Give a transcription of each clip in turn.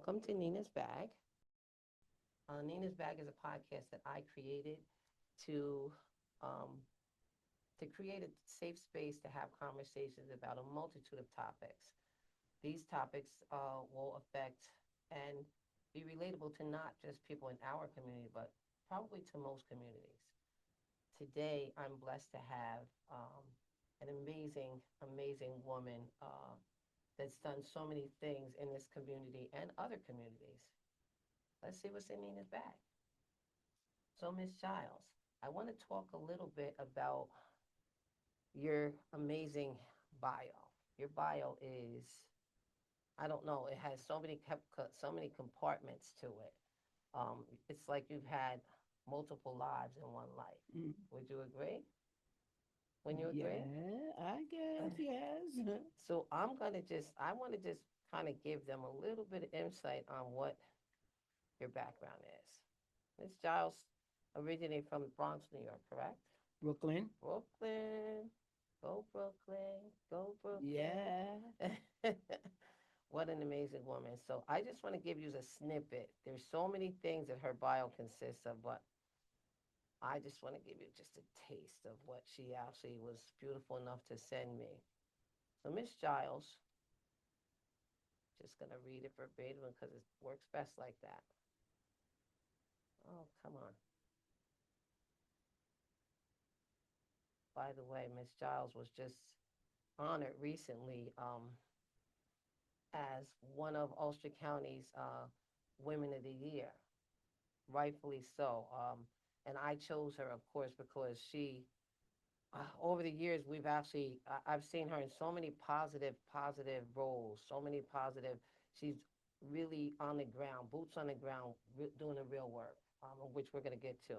Welcome to Nina's Bag. Nina's Bag is a podcast that I created to um, create a safe space to have conversations about a multitude of topics. These topics will affect and be relatable to not just people in our community, but probably to most communities. Today, I'm blessed to have an amazing, amazing woman that's done so many things in this community and other communities. Let's see what's in Nina's bag. So, Miss Giles, I want to talk a little bit about your amazing bio. Your bio is, I don't know, it has so many compartments to it. It's like you've had multiple lives in one life. Mm, Would you agree? When you agree? yeah, I guess, yes. So I want to just kind of give them a little bit of insight on what your background is. Miss Giles originated from the Bronx, New York, correct? Brooklyn, Brooklyn. Go Brooklyn. Go yeah. Brooklyn. What an amazing woman. So I just want to give you a snippet. There's so many things that her bio consists of, but I just want to give you just a taste of what she actually was beautiful enough to send me. So Miss Giles, just gonna read it verbatim because it works best like that. Oh, come on. By the way, Miss Giles was just honored recently as one of Ulster County's Women of the Year, rightfully so. And I chose her, of course, because over the years, I've seen her in so many positive roles, so many positive. She's really on the ground, boots on the ground, doing the real work, which we're going to get to.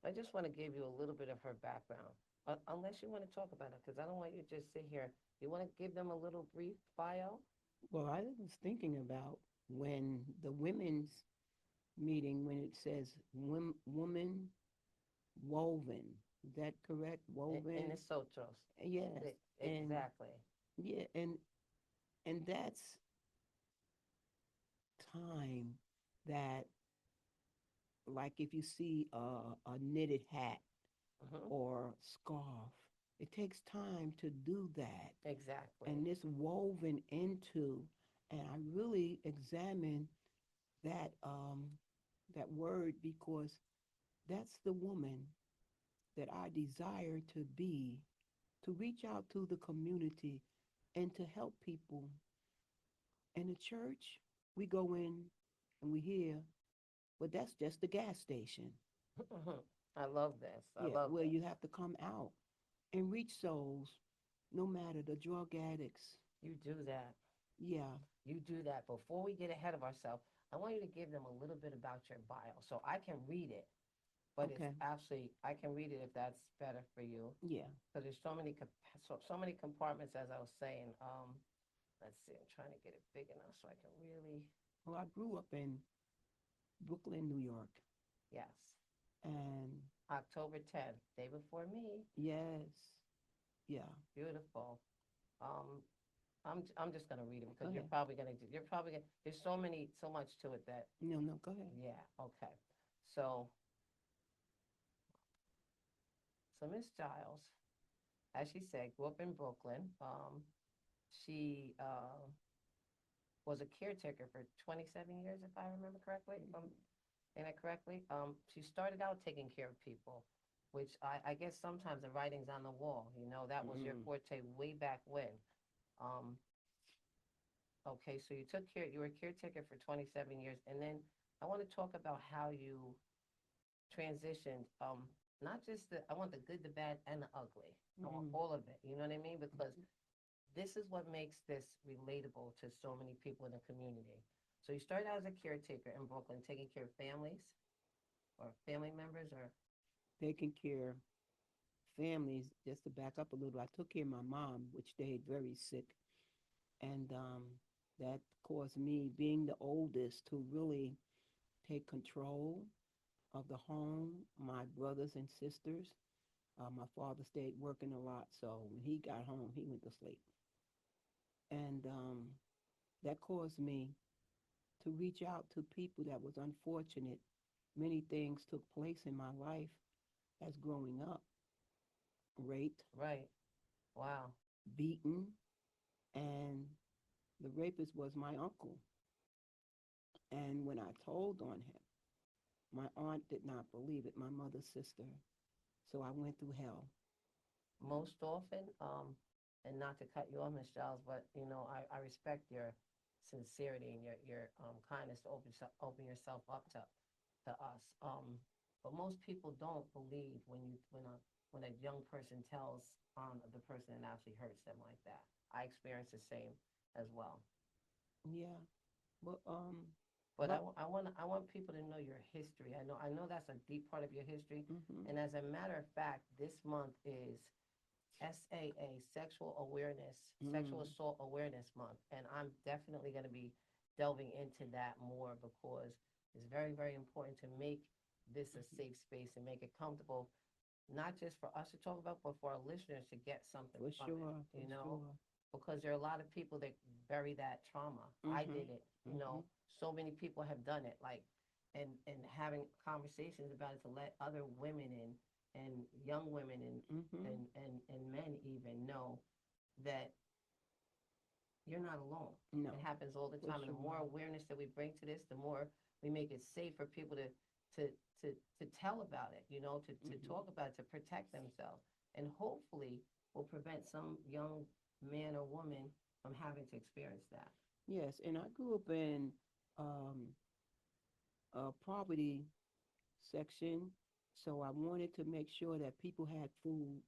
I just want to give you a little bit of her background, unless you want to talk about it, because I don't want you to just sit here. You want to give them a little brief bio? Well, I was thinking about when the women's meeting, when it says woman woven. Is that correct? In the Woven? Sotros. Yes. And Exactly. yeah, and that's time that, like, if you see a knitted hat Hmm. or scarf, it takes time to do that. Exactly. And it's woven into, and I really examine that word because that's the woman that I desire to be, to reach out to the community and to help people. In the church, we go in and we hear, but that's just the gas station. I love this. I Yeah, love where this. you have to come out and reach souls, no matter the drug addicts. You do that. Yeah, You do that. Before we get ahead of ourselves, I want you to give them a little bit about your bio so I can read it. But it's okay, actually I can read it if that's better for you. yeah. Because there's so many compartments as I was saying. Let's see. I'm trying to get it big enough so I can really. Well, I grew up in Brooklyn, New York, Yes. and October 10th, day before me. yes, yeah. Beautiful. Um, I'm just gonna read it Go because ahead. you're probably gonna there's so much to it that No, no, go ahead. yeah, okay. So Miss Giles, as she said, grew up in Brooklyn. She was a caretaker for 27 years, if I remember correctly, if I'm saying that correctly. She started out taking care of people, which I guess sometimes the writing's on the wall. You know, that was your Mm. forte way back when. Um, Okay, so you were a caretaker for 27 years, and then I want to talk about how you transitioned. Not just I want the good, the bad, and the ugly. I want Mm. all of it. You know what I mean? Because this is what makes this relatable to so many people in the community. So you started out as a caretaker in Brooklyn, taking care of families or family members, or Taking care of families. Just to back up a little, I took care of my mom, which stayed very sick, and that caused me, being the oldest, to really take control of the home. My brothers and sisters. My father stayed working a lot, so when he got home, he went to sleep, and that caused me to reach out to people that was unfortunate. Many things took place in my life as growing up, raped, Right. Wow. beaten, and the rapist was my uncle. And when I told on him, my aunt did not believe it, my mother's sister. So I went through hell. Most often, and not to cut you off, Miss Giles, but I respect your sincerity and your kindness to open yourself up to us. But most people don't believe when a young person tells the person that actually hurts them like that. I experience the same as well. Yeah. But But but I want people to know your history. I know that's a deep part of your history. mhm. And as a matter of fact, this month is SAA, Sexual Mm. Assault Awareness Month. And I'm definitely going to be delving into that more because it's very, very important to make this a Mhm. safe space and make it comfortable, not just for us to talk about, but for our listeners to get something For from it, sure, for sure. because there are a lot of people that bury that trauma. I Mhm. did it, Mhm. so many people have done it, like, and having conversations about it to let other women in and young women Mhm. and men even know that you're not alone. It No, happens all the for time, and the more sure. awareness that we bring to this, the more we make it safe for people to to tell about it, to Mhm. talk about it, to protect themselves, and hopefully will prevent some young man or woman from having to experience that. Yes, and I grew up in um, a poverty section, so I wanted to make sure that people had food,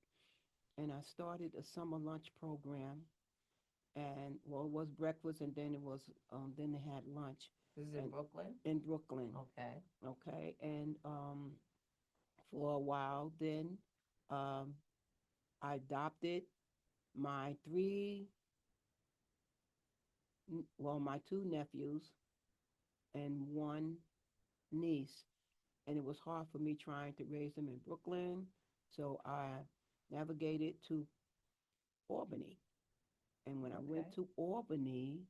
and I started a summer lunch program. And well, it was breakfast, and then they had lunch, This is in and Brooklyn. in Brooklyn, Okay. okay. And for a while, then um, I adopted my my two nephews and one niece, and it was hard for me trying to raise them in Brooklyn, so I navigated to Albany. And when I went Okay. to Albany,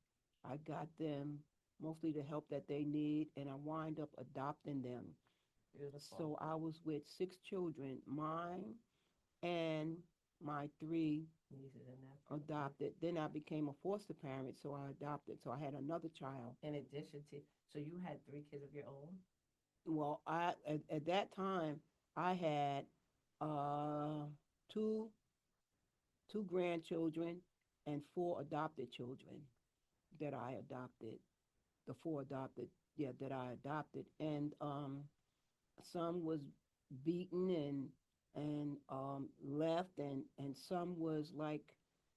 I got them mostly the help that they need, and I wind up adopting them. Beautiful. So I was with six children, mine and my three Nieces and nephews. adopted. Then I became a foster parent, so I adopted. So I had another child. In addition to, so you had three kids of your own. Well, at that time I had uh, two two grandchildren and four adopted children that I adopted. The four adopted, yeah, that I adopted, and some was beaten and left, and some was like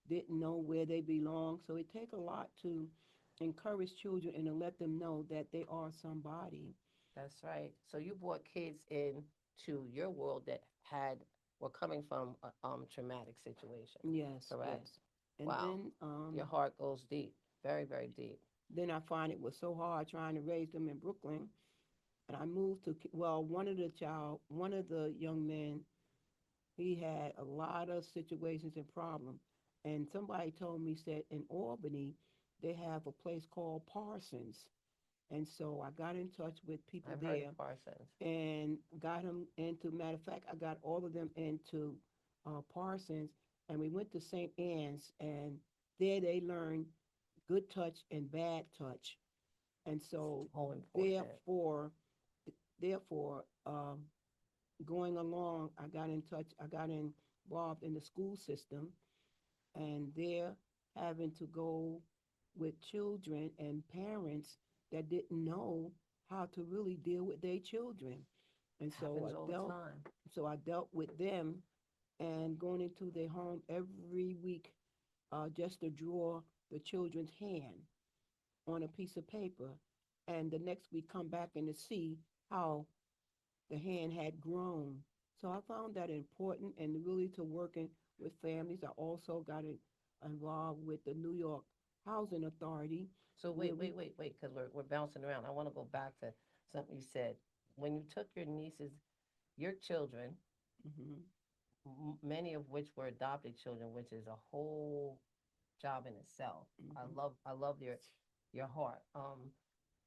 didn't know where they belong. So it take a lot to encourage children and to let them know that they are somebody. That's right. So you brought kids into your world that were coming from a traumatic situation, Yes, correct? yes. And Wow. Your heart goes deep, very, very deep. then I find it was so hard trying to raise them in Brooklyn. And I moved to well, one of the young men, he had a lot of situations and problems. And somebody told me said in Albany they have a place called Parsons. And so I got in touch with people I've heard there of Parsons. and got them into. Matter of fact, I got all of them into Parsons, and we went to St. Anne's, and there they learned good touch and bad touch. And so So important. therefore, therefore, going along, I got involved in the school system, and they're having to go with children and parents that didn't know how to really deal with their children. And Happens all the time. so I dealt with them and going into their home every week just to draw the children's hand on a piece of paper. And the next week come back and to see how the hand had grown. So I found that important and really to working with families. I also got involved with the New York Housing Authority So where we, wait, because we're bouncing around. I want to go back to something you said. When you took your nieces, your children, mhm, many of which were adopted children, which is a whole job in itself. mhm, I love your heart.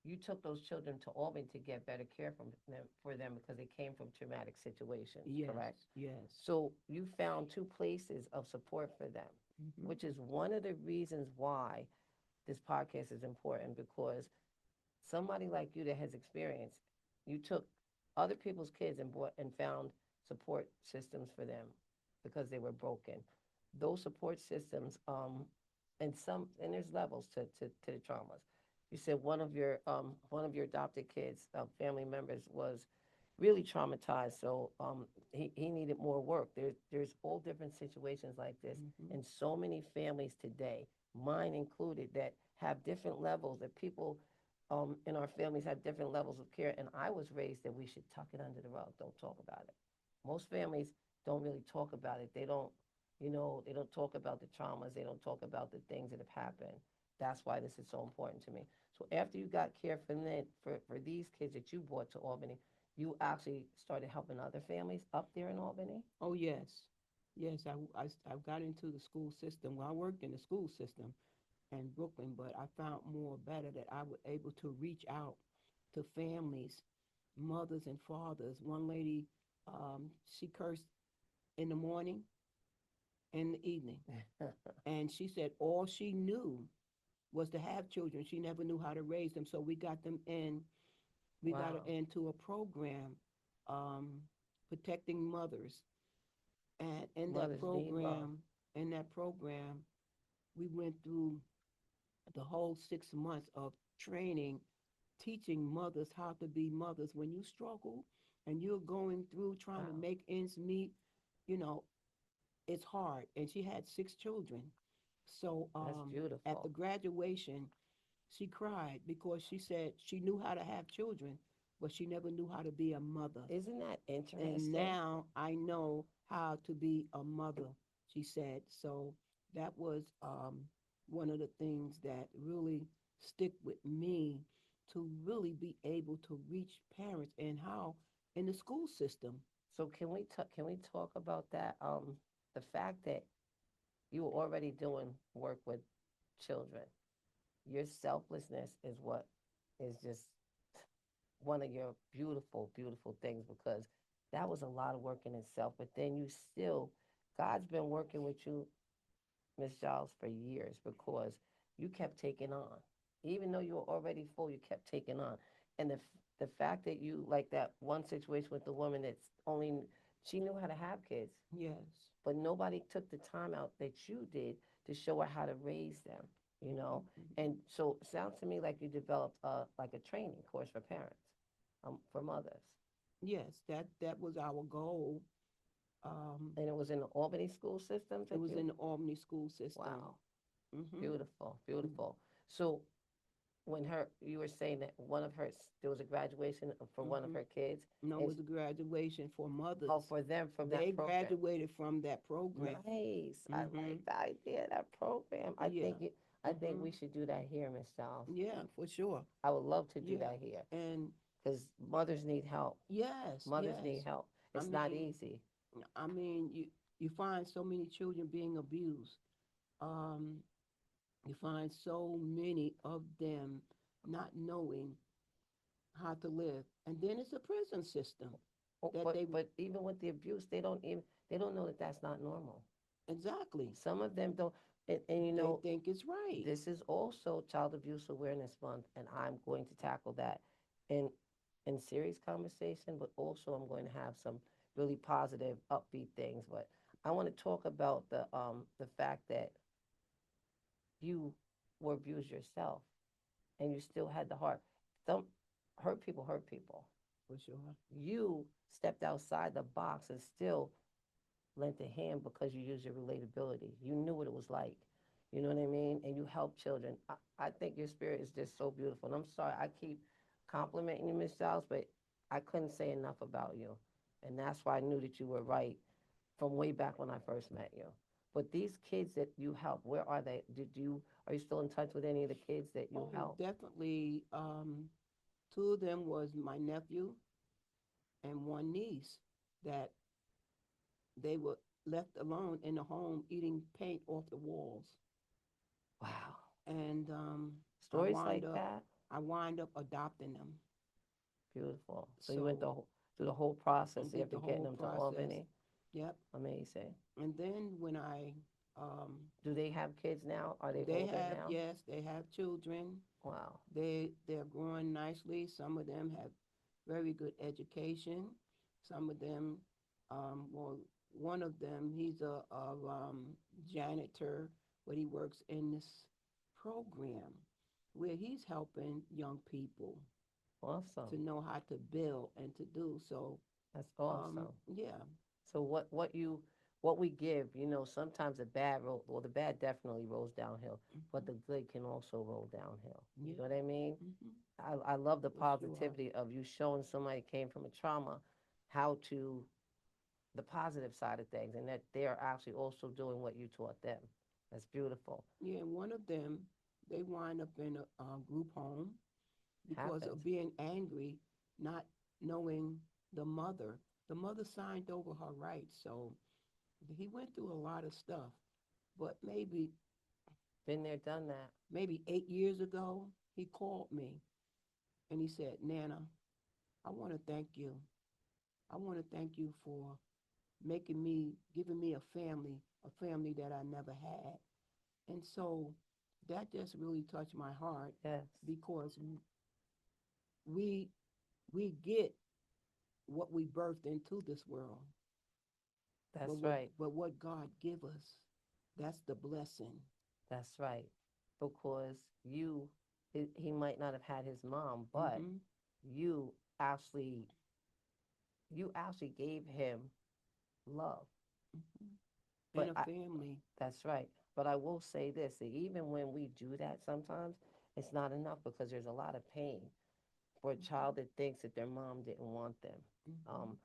you took those children to Albany to get better care from them for them because they came from traumatic situations, Yes, correct? yes. So you found two places of support for them, Hmm. which is one of the reasons why this podcast is important because somebody like you that has experience, you took other people's kids and brought and found support systems for them because they were broken. Those support systems, and there's levels to the traumas. You said one of your adopted kids, family members was really traumatized, so he needed more work. There's all different situations like this, Hmm. and so many families today, mine included, that have different levels that people in our families have different levels of care. And I was raised that we should tuck it under the rug, don't talk about it. Most families don't really talk about it. They don't, they don't talk about the traumas. They don't talk about the things that have happened. That's why this is so important to me. So after you got care for these kids that you brought to Albany, you actually started helping other families up there in Albany. Oh, yes. Yes, I got into the school system. Well, I worked in the school system in Brooklyn, but I found more better that I was able to reach out to families, mothers and fathers. One lady, she cursed in the morning and the evening. And she said all she knew was to have children. She never knew how to raise them. So we got her Wow. into a program, um, protecting mothers. And Mothers need love. in that program, we went through the whole 6 months of training, teaching mothers how to be mothers. When you struggle and you're going through trying to Wow. make ends meet, you know, it's hard. And she had 6 children. So That's at the beautiful. graduation, she cried because she said she knew how to have children, but she never knew how to be a mother. Isn't that And interesting? now I know how to be a mother, she said. So that was one of the things that really stick with me to really be able to reach parents and how in the school system. So can we talk about that? The fact that you were already doing work with children. Your selflessness is what is just one of your beautiful, beautiful things because that was a lot of work in itself. But then you still, God's been working with you, Miss Giles, for years because you kept taking on. Even though you were already full, you kept taking on. And the fact that you, like that one situation with the woman that's only, she knew how to have kids, Yes. but nobody took the time out that you did to show her how to raise them, you know? Mhm. And so it sounds to me like you developed like a training course for parents, for mothers. Yes, that was our goal. Um, And it was in the Albany school systems it that was you, in the Albany school system. wow, Hmm. beautiful, beautiful. So when you were saying that there was a graduation for one of Hmm. her kids, No, it and was a graduation for oh, mothers. for them from They that program. graduated from that program. Nice. I Hmm. like the idea of that program. Yeah. I think Hmm. we should do that here, Miss Giles. Yeah, for sure. I would love to do Yeah. that here And because mothers need help. yes, Mothers need yes. help. I It's not mean, easy. you find so many children being abused. Um, you find so many of them not knowing how to live. And then it's a prison system Oh, that but they but even with the abuse, they don't know that that's not normal. exactly Some of them don't, and they think it's right. this is also Child Abuse Awareness Month, and I'm going to tackle that in serious conversation, but also I'm going to have some really positive, upbeat things. But I want to talk about the fact that you were abused yourself, and you still had the heart. Some hurt people hurt people. For sure. You stepped outside the box and still lent a hand because you used your relatability. You knew what it was like. You know what I mean? And you help children. I think your spirit is just so beautiful. And I'm sorry, I keep complimenting you, Miss Giles, but I couldn't say enough about you. And that's why I knew that you were right from way back when I first met you. But these kids that you help, where are they? Are you still in touch with any of the kids that you Oh, help? definitely. Two of them was my nephew and one niece that they were left alone in the home eating paint off the walls. Wow. And I Stories wound like up that? I wind up adopting them. Beautiful. So you went So through the whole I process did after the getting whole them to process. Albany. Yep. Amazing. And then when I Do they have kids now? Are they they older have, now? yes, they have children. Wow. They're growing nicely. Some of them have very good education. Some of them, well, one of them, he's a janitor, but he works in this program where he's helping young people to Awesome. know how to build and to do. So, That's awesome. yeah. So what we give, sometimes the bad roll, well, the bad definitely rolls downhill, but Hmm. the good can also roll downhill. You Yeah. know what I mean? Hmm. I love the For sure. positivity of you showing somebody came from a trauma how to the positive side of things, and that they are actually also doing what you taught them. That's beautiful. Yeah, one of them, they wind up in a group home because Happens. of being angry, not knowing the mother. The mother signed over her rights, so he went through a lot of stuff. But Been there, done that. maybe 8 years ago, he called me and he said, "Nana, I want to thank you. I want to thank you for giving me a family that I never had." And so that just really touched my heart Yes, because we we get what we birthed into this world. that's right. But what God give us, that's the blessing. That's right. Because he might not have had his mom, but Hmm. you actually, you actually gave him love. Hmm. And But a family. that's right. But I will say this, that even when we do that sometimes, it's not enough because there's a lot of pain for a child that thinks that their mom didn't want them. Hmm. Um,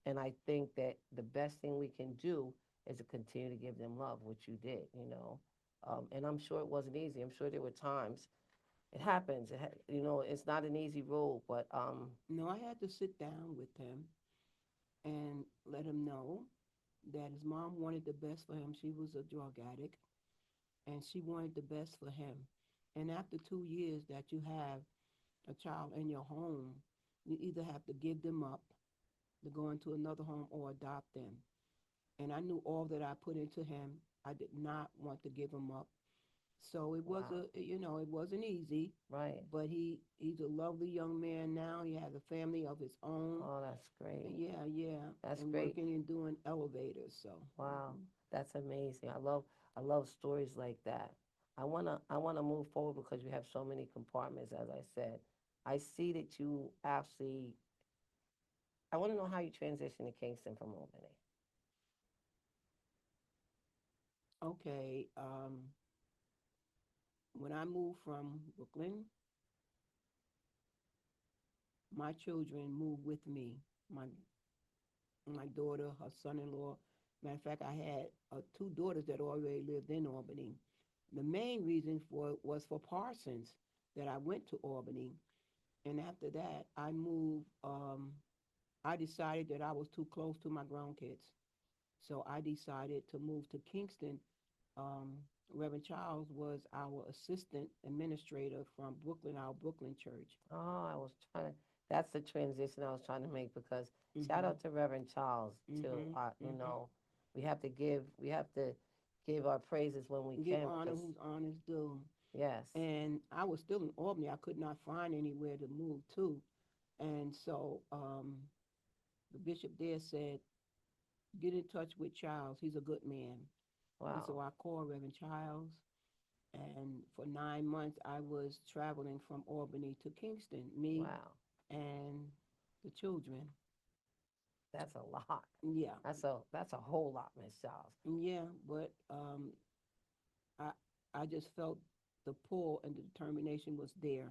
and I think that the best thing we can do is to continue to give them love, which you did. And I'm sure it wasn't easy. I'm sure there were times. It happens. It's not an easy role, but No, I had to sit down with him and let him know that his mom wanted the best for him. She was a drug addict and she wanted the best for him. And after 2 years that you have a child in your home, you either have to give them up to go into another home or adopt them. And I knew all that I put into him. I did not want to give him up. So wow, it wasn't easy, right. but he's a lovely young man now. He has a family of his own. Oh, that's great. Yeah, yeah, That's and great. working and doing elevators. So, Wow, that's amazing. I love stories like that. I wanna move forward because you have so many compartments. As I said, I see that you actually. I want to know how you transitioned to Kingston from Albany. okay. When I moved from Brooklyn, my children moved with me. My daughter, her son-in-law. Matter of fact, I had two daughters that already lived in Albany. The main reason for it was for Parsons that I went to Albany, and after that, I moved. I decided that I was too close to my grandkids, so I decided to move to Kingston. Um, Reverend Charles was our assistant administrator from Brooklyn, our Brooklyn church. Oh, I was trying to. That's the transition I was trying to make because shout Mhm. out to Reverend Charles too. Mhm. Mhm. We have to give our praises when we Give can honor because who's honor's due. yes, And I was still in Albany. I could not find anywhere to move to. And so the bishop there said, get in touch with Charles. He's a good man. And wow, so I called Reverend Charles. And for 9 months, I was traveling from Albany to Kingston, me wow, and the children. that's a lot. Yeah, That's a whole lot, Miss Charles. yeah, but I, I just felt the pull and the determination was there.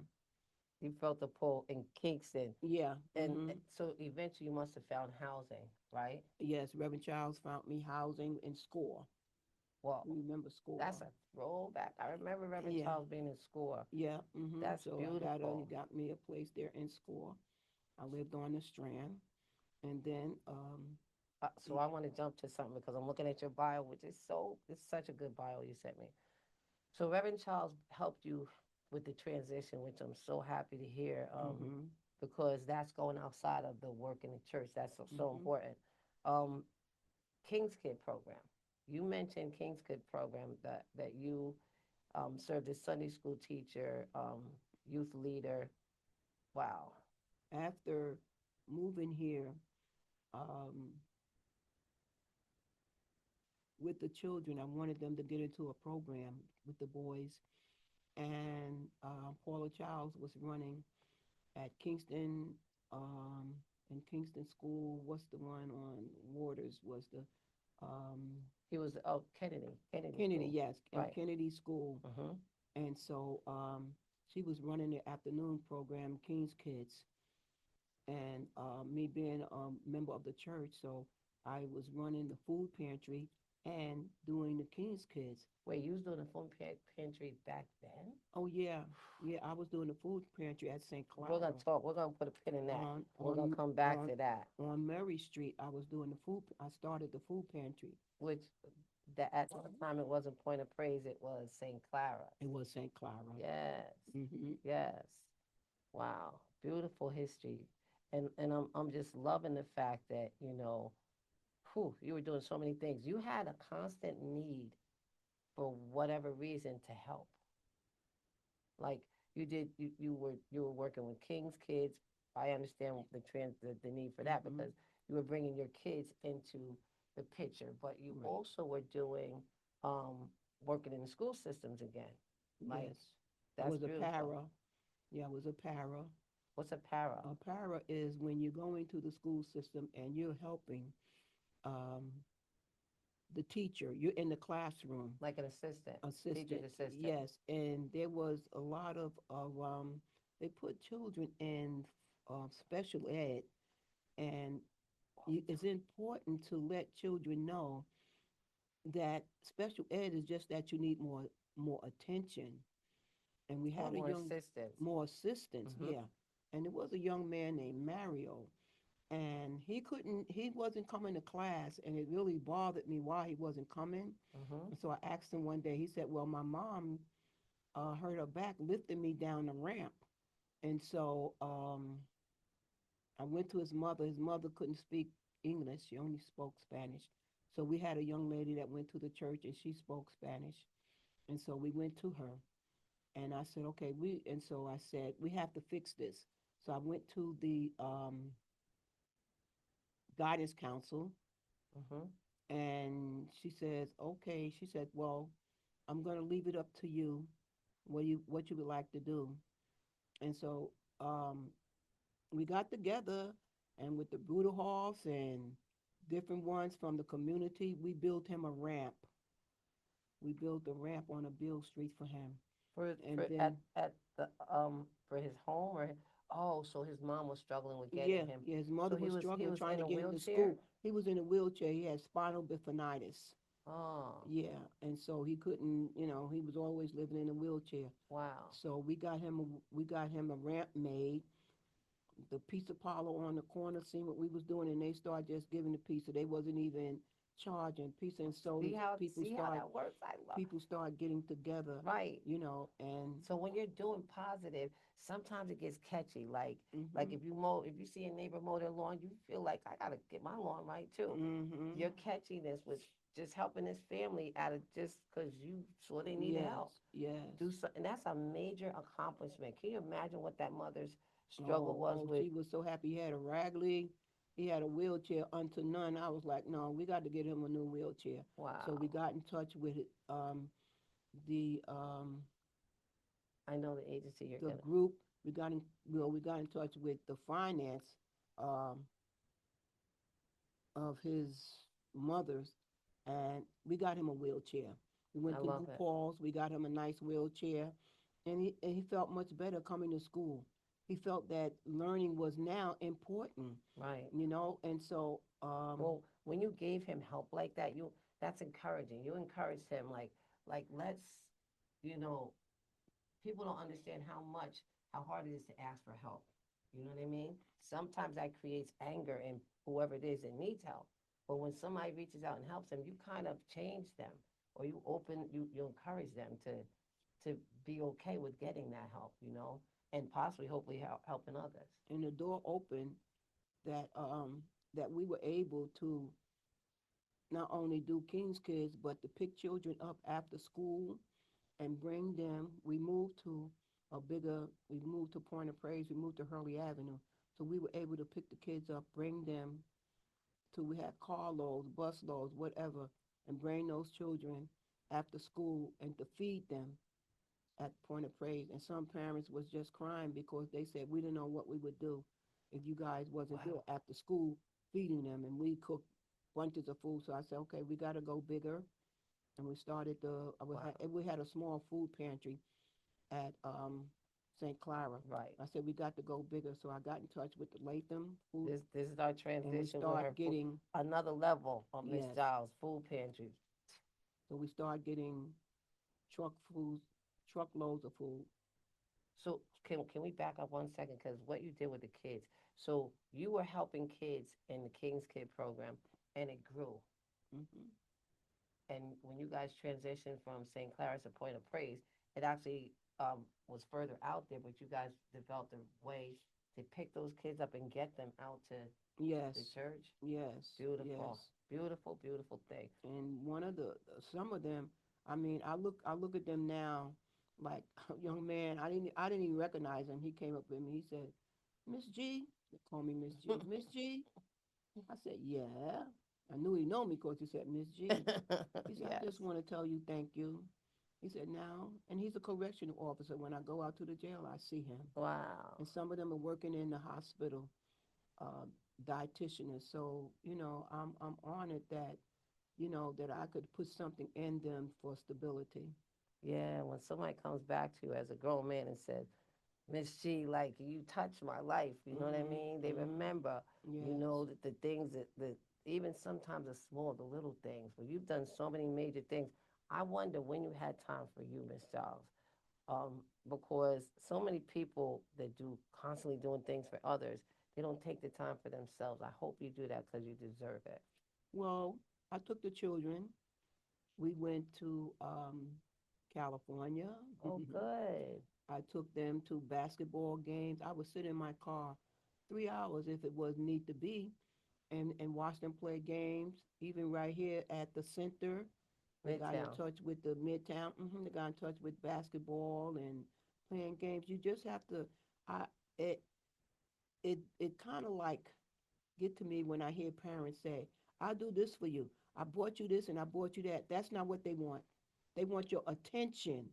You felt the pull in Kingston, Yeah, and mm-hmm. so eventually you must have found housing, right? Yes, Reverend Charles found me housing in SCORE. Well, You remember SCORE? that's a throwback. I remember Reverend Yeah, Charles being in score. yeah. Mm-hmm. That's So he beautiful. got me a place there in SCORE. I lived on the Strand, and then So I want to jump to something because I'm looking at your bio, which is it's such a good bio you sent me. So Reverend Charles helped you. with the transition, which I'm so happy to hear, Mhm. because that's going outside of the work in the church. That's so, so Mhm. important. Um, King's Kid program. You mentioned King's Kid program that you served as Sunday school teacher, youth leader. Wow. After moving here, um, with the children, I wanted them to get into a program with the boys, and Paula Childs was running at Kingston, um, in Kingston School. What's the one on Waters? Was the um, He was Kennedy Kennedy? School. Yes, in Right. Kennedy School. Mm-hmm. And so she was running the afternoon program, King's Kids, and me being a member of the church, so I was running the food pantry and doing the King's Kids. Wait, you was doing the pantry back then? Oh yeah, yeah, I was doing the food pantry at St. We're gonna Clara talk. We're gonna put a pin in that. on We're gonna on come back on to that. on Murray Street. I was doing the food. I started the food pantry. Which that at the time it wasn't Point of Praise. It was St. Clara. It was St. Clara. Yes. Hmm. Yes. Wow. Beautiful history. And I'm just loving the fact that, whew, you were doing so many things. You had a constant need for whatever reason to help. Like you were working with King's Kids. I understand the need for that Hmm. because you were bringing your kids into the picture, but you Right. also were doing um working in the school systems again. Like Yes. I that's was a beautiful. para. Yeah, I was a para. What's a para? A para is when you go into the school system and you're helping um, the teacher. You're in the classroom, Like an assistant, teacher's assistant. assistant. Yes, and there was a lot of they put children in special ed, and it's important to let children know that special ed is just that you need more attention. And we Or had a more young assistance. more assistance, Mm-hmm. yeah. And there was a young man named Mario, and he wasn't coming to class, and it really bothered me why he wasn't coming. Mm-hmm. And so I asked him one day. He said, well, my mom hurt her back lifting me down the ramp. And so I went to his mother. His mother couldn't speak English. She only spoke Spanish. So we had a young lady that went to the church, and she spoke Spanish. And so we went to her, and I said, okay, and so I said, we have to fix this. So I went to the guidance council, Mm-hmm. and she says, okay. She said, well, I'm going to leave it up to you, what you would like to do. And so we got together, and with the Bruderhoffs and different ones from the community, we built him a ramp. We built a ramp on a Bill Street for him. For And for then, at the for his home or oh, so his mom was struggling with getting yeah, him. yeah, his So mother was he struggling was trying in to a get him to wheelchair? school. He was in a wheelchair. He had spinal bifinitis. Oh, Yeah, and so he couldn't, he was always living in a wheelchair. wow. So we got him a ramp made. The pizza parlor on the corner seen what we was doing, and they started just giving the pizza. They wasn't even charging pizza and See sodas. how People see how start that works? I love people start getting together, right. and So when you're doing positive, sometimes it gets catchy. Like mhm, if you see a neighbor mow their lawn, you feel like I gotta get my lawn right too. mhm, Your catchiness was just helping this family out of just because you saw they needed help. yes, yes. Do so, and that's a major accomplishment. Can you imagine what that mother's struggle Oh, was oh, with? she was so happy. He had a wheelchair unto none. I was like, no, we got to get him a new wheelchair. So we Wow, got in touch with the I know the agency you're the gonna. group. We got in touch with the finance um, of his mother's, and we got him a wheelchair. We I went to love New it. Paul's. We got him a nice wheelchair, and he felt much better coming to school. He felt that learning was now important, Right. and so Well, when you gave him help like that, you that's encouraging. You encouraged him like let's you know people don't understand how hard it is to ask for help. You know what I mean? Sometimes that creates anger in whoever it is that needs help. But when somebody reaches out and helps them, you kind of change them or you encourage them to to be okay with getting that help, and possibly, hopefully, helping others. And the door opened that that we were able to not only do King's Kids, but to pick children up after school and bring them. We moved to Point of Praise, we moved to Hurley Avenue. So we were able to pick the kids up, bring them to, we had car loads, bus loads, whatever, and bring those children after school and to feed them at Point of Praise. And some parents was just crying because they said, we didn't know what we would do if you guys wasn't there Wow. after school feeding them. And we cooked bunches of food. So I said, okay, we got to go bigger. And we started Wow. we had a small food pantry at St. Clara. Right. I said we got to go bigger, so I got in touch with the Latham food, This is our and we transition with start her getting, another level of Miss yes, Giles food pantry. so we start getting truck foods, truckloads of food. So can we back up 1 second? Because what you did with the kids. So you were helping kids in the King's Kid program, and it grew. Hmm. And when you guys transitioned from St. Clara's to Point of Praise, it actually was further out there, but you guys developed a way to pick those kids up and get them out to the Yes, church. yes, Beautiful, yes. beautiful, beautiful thing. And one of some of them, I mean, I look at them now, like young man. I didn't even recognize him. He came up with me. He said, "Miss G," they call me Miss G. Miss G. I said, "Yeah." I knew he know me because he said Miss G. He said, "I Yes. just want to tell you thank you." He said, "Now," and he's a correctional officer. When I go out to the jail, I see him. Wow. And some of them are working in the hospital, uh, dietitians. So I'm honored that that I could put something in them for stability. Yeah, when somebody comes back to you as a grown man and says, Miss G, like you touched my life, you know what I Mhm. mean? They Mhm. remember, Yes. that the things that even sometimes the small, the little things, but you've done so many major things. I wonder when you had time for you, Miss Giles, because so many people that do constantly doing things for others, they don't take the time for themselves. I hope you do that because you deserve it. Well, I took the children. We went to California. Oh, good. I took them to basketball games. I would sit in my car 3 hours if it was need to be, and watch them play games. Even right here at the center, they got in Midtown. touch with the Midtown. They got in touch with basketball and playing games. You just have to. I it it kind of like get to me when I hear parents say, "I'll do this for you. I bought you this and I bought you that." That's not what they want. They want your attention.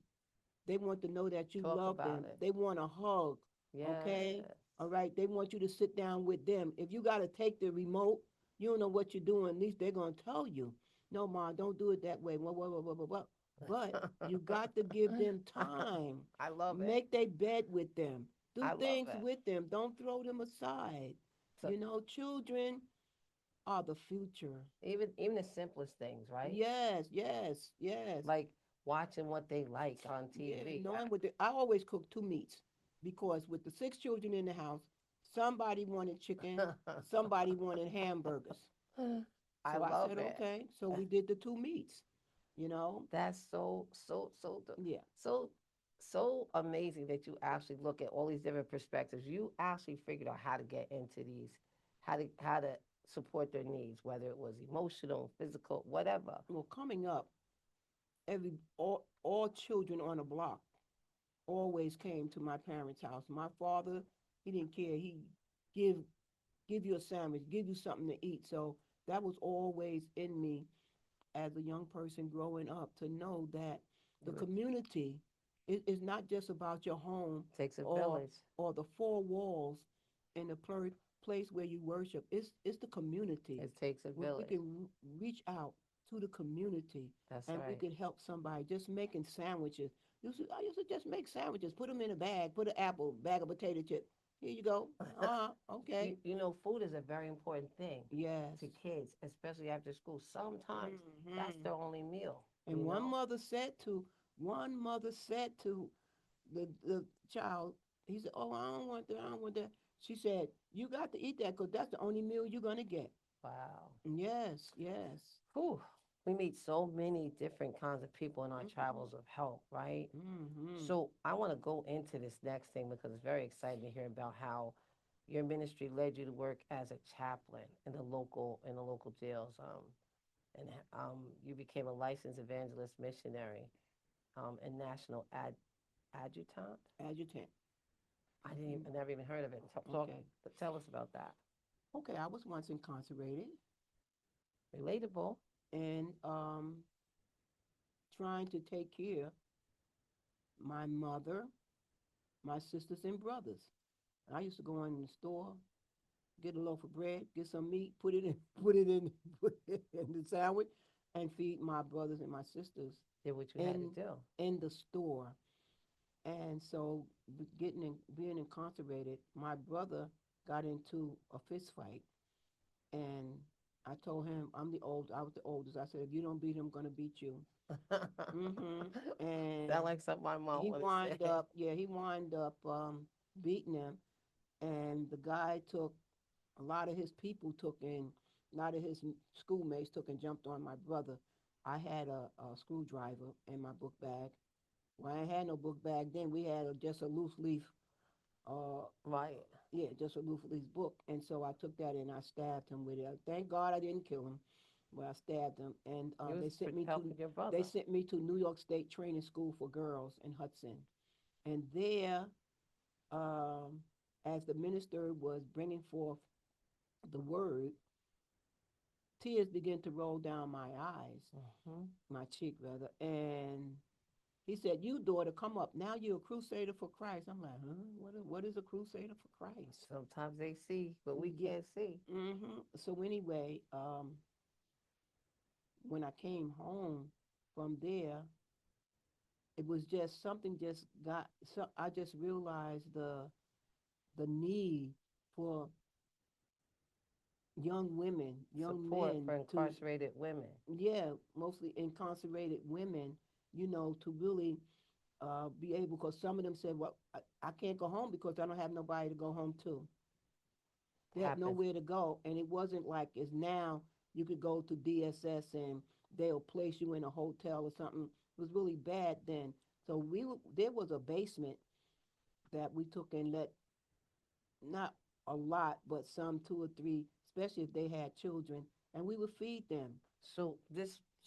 They want to know that you Talk love about them. it. They want a hug. Okay? Yes. All right. They want you to sit down with them. If you got to take the remote, you don't know what you're doing. At least they're going to tell you. No, Ma, don't do it that way. Blah, blah, blah, blah, blah, blah. But you got to give them time. I love it. Make their bed with them. Do I love things it. with them. Don't throw them aside. So Children are the future. even the simplest things, right? Yes, yes, yes. Like watching what they like on Yeah, TV. knowing I always cook two meats because with the six children in the house, somebody wanted chicken, somebody wanted hamburgers. I So I love said, it. okay. So we did the two meats, you know? That's Yeah. so so amazing that you actually look at all these different perspectives. You actually figured out how to get into these, how to support their needs, whether it was emotional, physical, whatever. Well, coming up, all children on the block always came to my parents' house. My father, he didn't care. He give give you a sandwich, give you something to eat. So that was always in me as a young person growing up to know that the It community is not just about your home takes a or village. the four walls in the place where you worship. It's the community It takes a where we village. can reach out to the community That's and we right. can help somebody just making sandwiches. I used to just make sandwiches, put them in a bag, put an apple, bag of potato chips. Here you go. Okay. Food is a very important thing Yes. to kids, especially after school. Sometimes that's Hmm. their only meal, And one mother said to the child, he said, "Oh, I don't want that. I don't want that." She said, "You got to eat that because that's the only meal you're gonna get." Wow. Yes, yes. Whew. we meet so many different kinds of people in our Mhm. travels of help, right? Mhm. So I want to go into this next thing because it's very exciting to hear about how your ministry led you to work as a chaplain in the local jails. And you became a licensed evangelist missionary and national adjutant. Adjutant. I never even heard of it. Okay. Tell us about that. Okay, I was once incarcerated Relatable. and trying to take care of my mother, my sisters and brothers. I used to go in the store, get a loaf of bread, get some meat, put it in, put it in the sandwich, and feed my brothers and my sisters Did what you had to in do. in the store. And so, being incarcerated, my brother got into a fist fight, and I told him I was the oldest. I said, if you don't beat him, I'm gonna beat you. And Sound like something my mom would have said. he wind up beating him, and the guy took a lot of his people took in, a lot of his schoolmates took and jumped on my brother. I had a screwdriver in my book bag. Well, I ain't had no book bag then. We had just a loose leaf, uh, Right. yeah, just a loose leaf book. And so I took that and I stabbed him with it. Thank God I didn't kill him, but I stabbed him. And You was helping your they brother. sent me to New York State Training School for Girls in Hudson. And there, um, as the minister was bringing forth the word, tears began to roll down my eyes, Hmm. my cheek rather, and he said, "You daughter, come up. Now you're a crusader for Christ." I'm like, huh? What is a crusader for Christ? Sometimes they see, but we Yeah. can't see. So anyway, when I came home from there, it was just something just got. So I just realized the need for young women, young Support men for to, incarcerated women. yeah, mostly incarcerated women, to really be able, because some of them said, well, I can't go home because I don't have nobody to go home to. They had Happens. nowhere to go. And it wasn't like it's now you could go to DSS and they'll place you in a hotel or something. It was really bad then. So there was a basement that we took and let, not a lot, but some two or three, especially if they had children, and we would feed them. So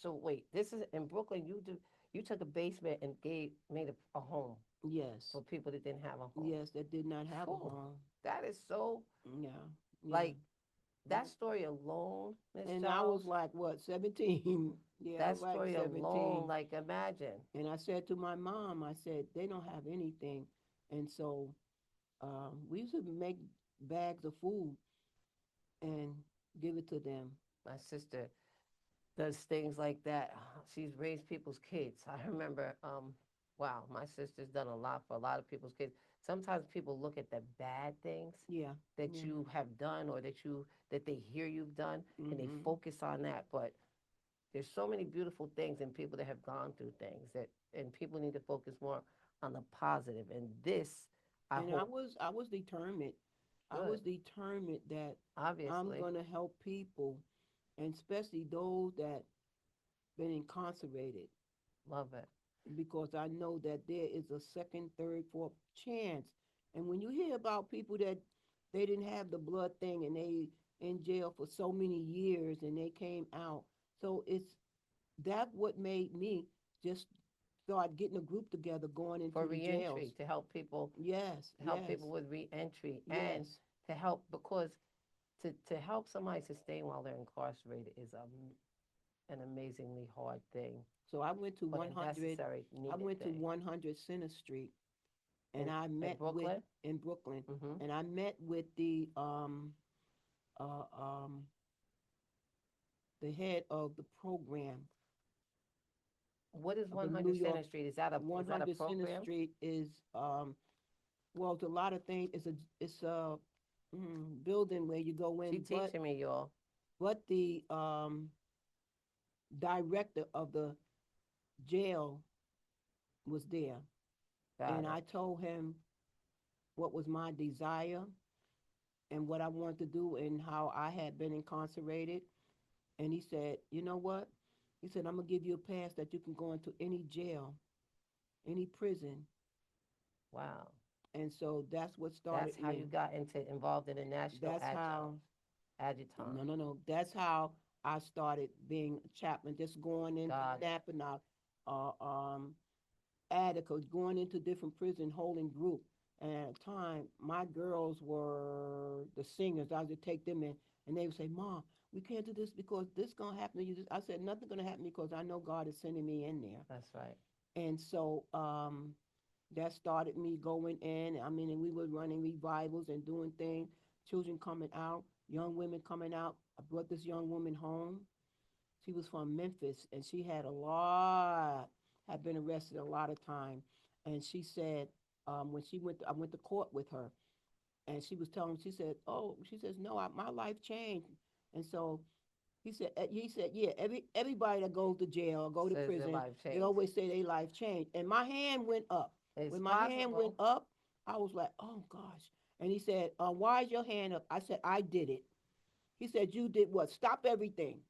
wait, this is in Brooklyn. You took a basement and made a home Yes. for people that didn't have a home. Yes, that did not have a Phew, home. that is so Yeah. Yeah. like that story alone, Miss And I was Giles. like, what, 17? Yeah, I That was like story alone, 17. like imagine. And I said to my mom, I said, they don't have anything. And so we used to make bags of food and give it to them. My sister does things like that. She's raised people's kids. I remember, wow, my sister's done a lot for a lot of people's kids. Sometimes people look at the bad things Yeah, that yeah. you have done or that they hear you've done and they Hmm. focus on that. But there's so many beautiful things in people that have gone through things that and people need to focus more on the positive. And this, I And hope, I was determined. I good, was determined that I'm obviously, going to help people, and especially those that been incarcerated, love it. because I know that there is a second, third, fourth chance. And when you hear about people that they didn't have the blood thing and they in jail for so many years and they came out, so it's that what made me just start getting a group together going For into the reentry jails. Yes, to help yes, people with reentry, and yes. to help because to help somebody sustain while they're incarcerated is an amazingly hard thing, So I went to but a 100. necessary, I needed went to thing. 100 Center Street, and In I in met with Brooklyn, in Brooklyn, mm-hmm. and I met with uh, um, the head of the program What is of the New 100 Center York. Street? Is that a 100 Center program? Street is well, it's a lot of things. It's a building where you go She in, teaching me, y'all. but the director of the jail was there, Got and it. I told him what was my desire and what I wanted to do and how I had been incarcerated, and he said, "You know what? He said, I'm gonna give you a pass that you can go into any jail, any prison. Wow. And so that's what That's started how you me. got into involved in the national That's how, adjutant. no, no, no. That's how I started being a chaplain, just going into Got it. napping out, attica, going into different prison, holding group. And at the time, my girls were the singers. I would take them in, and they would say, "Mom, we can't do this because this gonna happen to you." I said, "Nothing gonna happen because I know God is sending me in there." That's right. And so that started me going in. I mean, and we were running revivals and doing things. Children coming out, young women coming out. I brought this young woman home. She was from Memphis, and she had been arrested a lot of time. And she said, when I went to court with her, and she was telling, she said, "Oh," she says, "No, my life changed." And so he said, "Yeah, everybody that goes to jail or go to Says their prison, life they changed. always say their life changed." And my hand went up. It's When my hand went possible. up, I was like, "Oh gosh." And he said, "Why is your hand up?" I said, "I did it." He said, "You did what?" "Stop everything."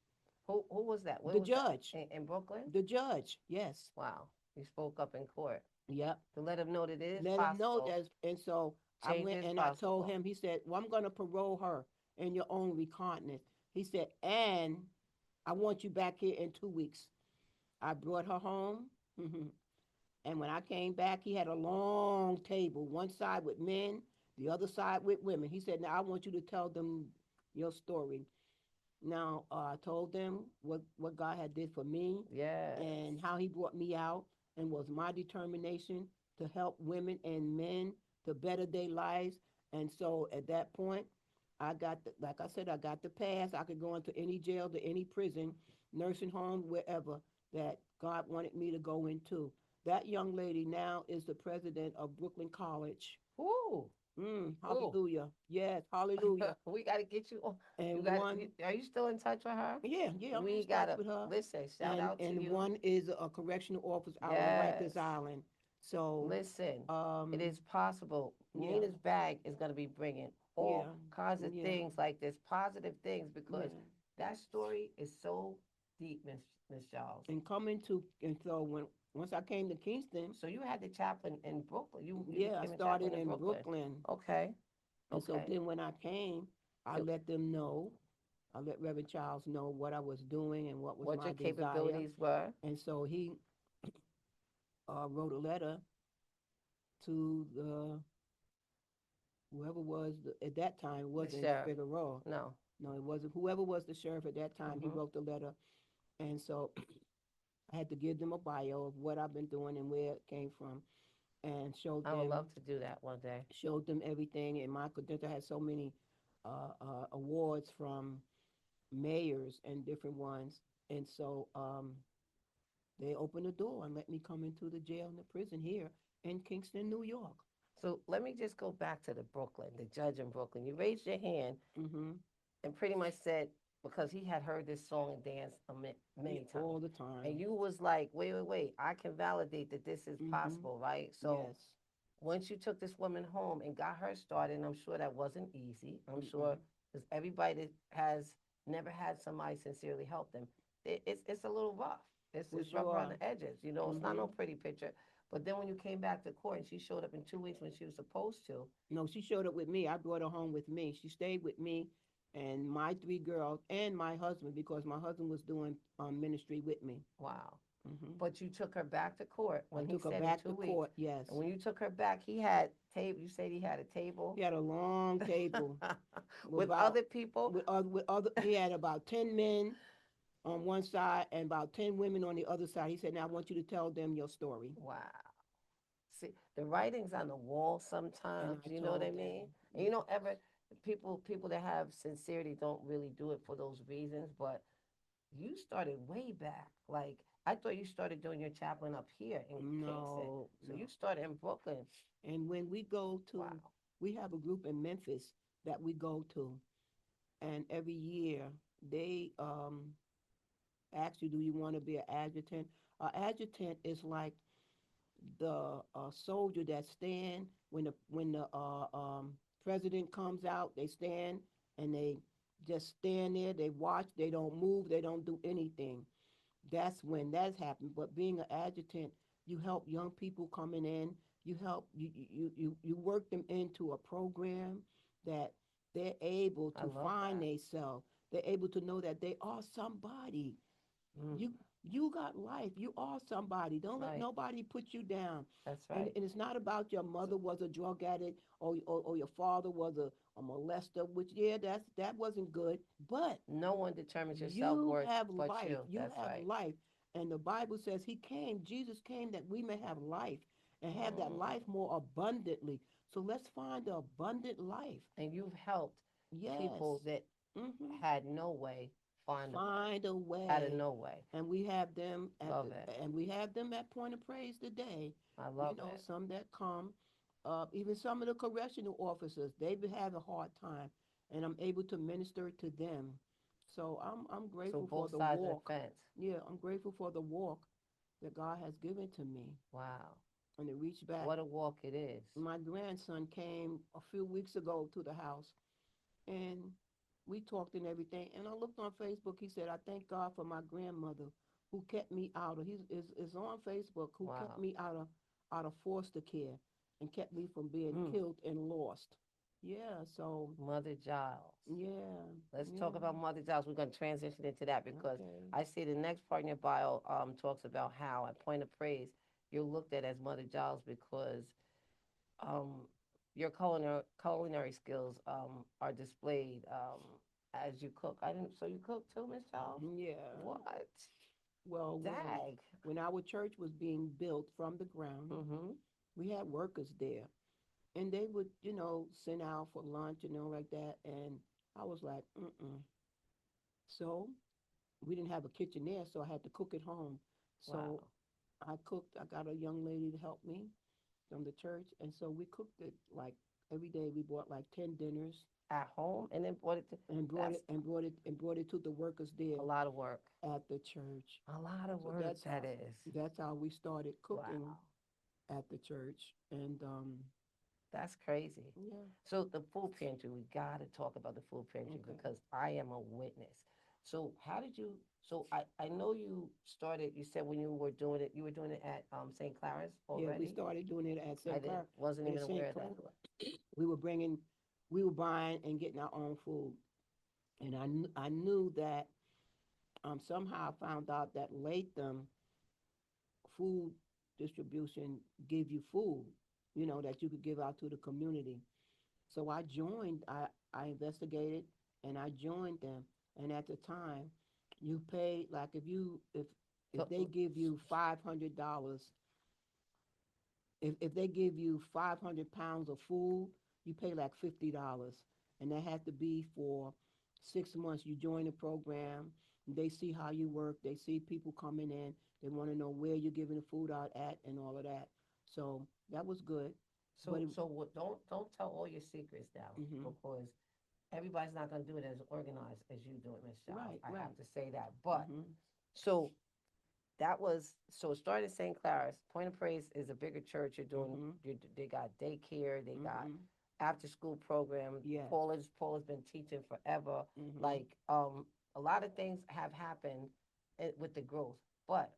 Who was that? Where The was that? judge, In Brooklyn? the judge, yes, Wow. You spoke up in court yep. to let them know that it is Let him know possible. that. And so I Change went is and I told possible. him, he said, "Well, I'm going to parole her in your own recognizance." He said, "And I want you back here in 2 weeks." I brought her home. And when I came back, he had a long table, one side with men, the other side with women. He said, "Now I want you to tell them your story." Now I told them what God had did for me Yes. and how He brought me out, and was my determination to help women and men to better their lives. And so at that point, like I said, I got the pass. I could go into any jail, to any prison, nursing home, wherever that God wanted me to go into. That young lady now is the president of Brooklyn College. Ooh. Ooh. Hallelujah. Yes, hallelujah. We got to get you on. You And got. one, Are you still in touch with her? yeah, yeah, I'm in We touch gotta with her. listen. Shout out to And you. one is a correctional officer out on Yes. Rikers Island. So, Listen. It um, is possible. yeah, Nina's bag is gonna be bringing all yeah, kinds of yeah, things like this, positive things, because yeah. that story is so deep, Miss Giles. And coming to, and so once I came to Kingston, So you had the chaplain in Brooklyn. You yeah, I became a started chaplain in in Brooklyn. Brooklyn. Okay. And so Okay. then when I came, I So let them know, I let Reverend Charles know what I was doing and what was what my your desire. capabilities were. And so he wrote a letter to the whoever was at that time. It The wasn't sheriff. Figueroa. No. No, it wasn't. Whoever was the sheriff at that time, he Hmm. wrote the letter. And so I had to give them a bio of what I've been doing and where it came from, and I would love to do that one day. showed them everything. And my credential had so many awards from mayors and different ones. And so they opened the door and let me come into the jail and the prison here in Kingston, New York. So let me just go back to the Brooklyn, the judge in Brooklyn. You raised your hand Mm-hmm. and pretty much said because he had heard this song and danced Yeah, many times. all the And time. you was like, wait, I can validate that this is Mm-hmm. possible, right? So Yes. once you took this woman home and got her started, and I'm sure that wasn't easy. I'm Mm-mm. sure because everybody that has never had somebody sincerely help them, it's a little rough. For It's rough around sure. the edges. You know, it's not Mm-hmm. no pretty picture. But then when you came back to court and she showed up in 2 weeks when she was supposed to, No, she showed up with me. I brought her home with me. She stayed with me and my three girls and my husband, because my husband was doing ministry with me. wow. Hmm. But you took her back to court I when he took her said in back two to weeks. court. Yes, And when you took her back, he had table. You said he had a table he had a long table with with about other people. with other. He had about 10 men on one side and about 10 women on the other side. He said, "Now I want you to tell them your story." Wow. See, the writing's on the wall And sometimes, I you know what I told them, mean? And you yeah. know, ever people that have sincerity don't really do it for those reasons, but you started way back. Like I thought you started doing your chaplain up here in Kingston. No, So no. you started in Brooklyn. And when we go Wow. to, we have a group in Memphis that we go to, and every year they ask you, "Do you want to be an adjutant?" An adjutant is like the soldier that stand when the president comes out. They stand and they just stand there. They watch. They don't move. They don't do anything. that's when that's happened. But being an adjutant, you help young people coming in. You help you work them into a program that they're able I to love find that. themselves. They're able to know that they are somebody. Mm, you you got life. You are somebody. Don't let right. nobody put you down. That's And, right. and it's not about your So mother was a drug addict, or your father was a molester, which, yeah, that wasn't good. But no one determines your self you worth have but life. you. You That's have right. life. And the Bible says Jesus came that we may have life and have that Mm. life more abundantly. So let's find the abundant life. And you've helped Yes. people that Hmm. had no way find a way Find a out of way. no way. And we have them Love it. at Point of Praise today. I love it. Some that come, even some of the correctional officers, they've been having a hard time, and I'm able to minister to them. So I'm So grateful for both the sides of the walk. fence. Yeah, I'm grateful for the walk that God has given to me, Wow. and to reach back. What a walk it is. My grandson came a few weeks ago to the house, and we talked and everything. And I looked on Facebook. He said, "I thank God for my grandmother who kept me out of." He is on Facebook, who kept Wow. me out of foster care and kept me from being Mm. killed and lost. Yeah. So Mother Giles. yeah, Let's talk yeah. about Mother Giles. We're going to transition into that because Okay. I see the next part in your bio talks about how at Point of Praise you're looked at as Mother Giles because um, your culinary skills are displayed as you cook. I didn't. So you cook too, Miss Giles? Yeah. What? Well, Dag. when our church was being built from the ground, Mm-hmm. we had workers there, and they would, send out for lunch and all like that. And I was like, mm-mm. So we didn't have a kitchen there, so I had to cook at home. So Wow. I cooked. I got a young lady to help me from the church, and so we cooked it like every day. We bought like 10 dinners At home and then brought it to. and brought That's it and brought it and brought it to the workers there a lot of work. at the church. A lot of So work that is. that's how we started cooking Wow. at the church, and That's crazy. yeah, So the food pantry, we got to talk about the food pantry okay, because I am a witness. So how did you? So I know you started. You said when you were doing it at St. Clara's yeah. We already. started doing it at I St. didn't Clair. wasn't At even aware St. of Clair, that. we were buying and getting our own food, and I knew that, somehow I found out that Latham food distribution give you food, that you could give out to the community. So I joined. I investigated and I joined them. And at the time, you pay, like, if So, they give you $500, if they give you 500 pounds of food, you pay like $50, and that has to be for 6 months. You join the program, they see how you work, they see people coming in, they want to know where you're giving the food out at, and all of that. So that was good, but so what? Don't tell all your secrets now mhm. because everybody's not going to do it as organized as you do it, Miss Giles. Right, I have right. to say that. But Hmm. so that was so it started at St. Clara's. Point of Praise is a bigger church. Hmm. They got daycare, they got Hmm. after school program. Yes. Paula's been teaching forever. Hmm. Like a lot of things have happened with the growth, but